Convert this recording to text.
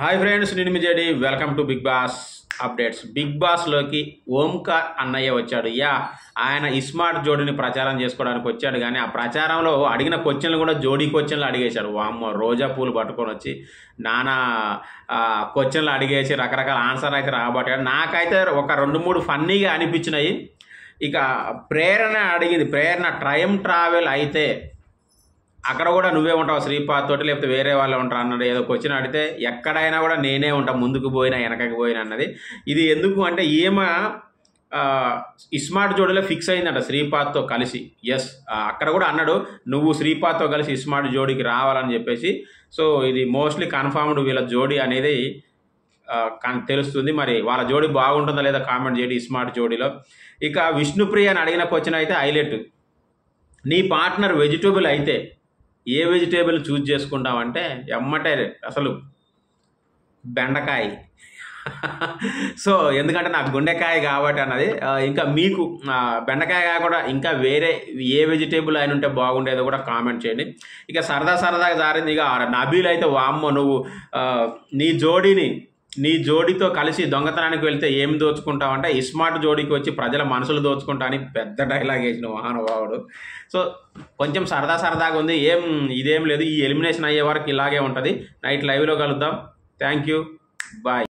Hi friends, నేను మీ JD. Welcome to Bigg Boss updates. Bigg బాస్లోకి ఓంకార్ అన్నయ్య వచ్చాడు. ఆయన ఇస్మార్ట్ జోడీని ప్రచారం చేసుకోవడానికి వచ్చాడు. కానీ ఆ ప్రచారంలో అడిగిన క్వశ్చన్లు కూడా జోడీ క్వశ్చన్లు అడిగేశాడు. వామ్మో, రోజా పూలు పట్టుకొని వచ్చి నానా క్వశ్చన్లు అడిగేసి రకరకాల ఆన్సర్ అయితే రాబట్టాడు. నాకైతే ఒక 2-3 ఫన్నీగా అనిపించినాయి. ఇక ప్రేరణ అడిగింది. ప్రేరణ టైం ట్రావెల్ అయితే అక్కడ కూడా నువ్వే ఉంటావు శ్రీపాద్ తోటి, లేకపోతే వేరే వాళ్ళు ఉంటారు అన్నది ఏదో క్వశ్చన్ అడిగితే ఎక్కడైనా కూడా నేనే ఉంటా, ముందుకు పోయినా వెనకకి పోయినా అన్నది. ఇది ఎందుకు అంటే ఈమె ఇస్మార్ట్ జోడీలో ఫిక్స్ అయిందంట శ్రీపాద్తో కలిసి. అక్కడ కూడా అన్నాడు, నువ్వు శ్రీపాద్తో కలిసి ఇస్మార్ట్ జోడీకి రావాలని చెప్పేసి. సో ఇది మోస్ట్లీ కన్ఫర్మ్డ్ వీళ్ళ జోడీ అనేది తెలుస్తుంది. మరి వాళ్ళ జోడీ బాగుంటుందా లేదా కామెంట్ చేయండి ఇస్మార్ట్ జోడీలో. ఇక విష్ణుప్రియ అని అడిగిన క్వశ్చన్ అయితే హైలైట్. నీ పార్ట్నర్ వెజిటేబుల్ అయితే ఏ వెజిటేబుల్ చూజ్ చేసుకుంటావంటే ఎమ్మటే అసలు బెండకాయ. సో ఎందుకంటే నాకు గుండెకాయ కాబట్టి అన్నది. ఇంకా మీకు బెండకాయ కాకుండా ఇంకా వేరే ఏ వెజిటేబుల్ అయిన ఉంటే బాగుండేదో కూడా కామెంట్ చేయండి. ఇక సరదాగా జారింది. ఇక నబీల్ అయితే వామ్మో, నువ్వు నీ జోడీతో కలిసి దొంగతనానికి వెళ్తే ఏం దోచుకుంటావంటే ఇస్మార్ట్ జోడీకి వచ్చి ప్రజల మనసులు దోచుకుంటా అని పెద్ద డైలాగ్ వేసిన మహానుభావుడు. సో కొంచెం సరదాగా ఉంది. ఇదేం లేదు. ఈ ఎలిమినేషన్ అయ్యే వరకు ఇలాగే ఉంటుంది. నైట్ లైవ్లో కలుద్దాం. Thank you, bye.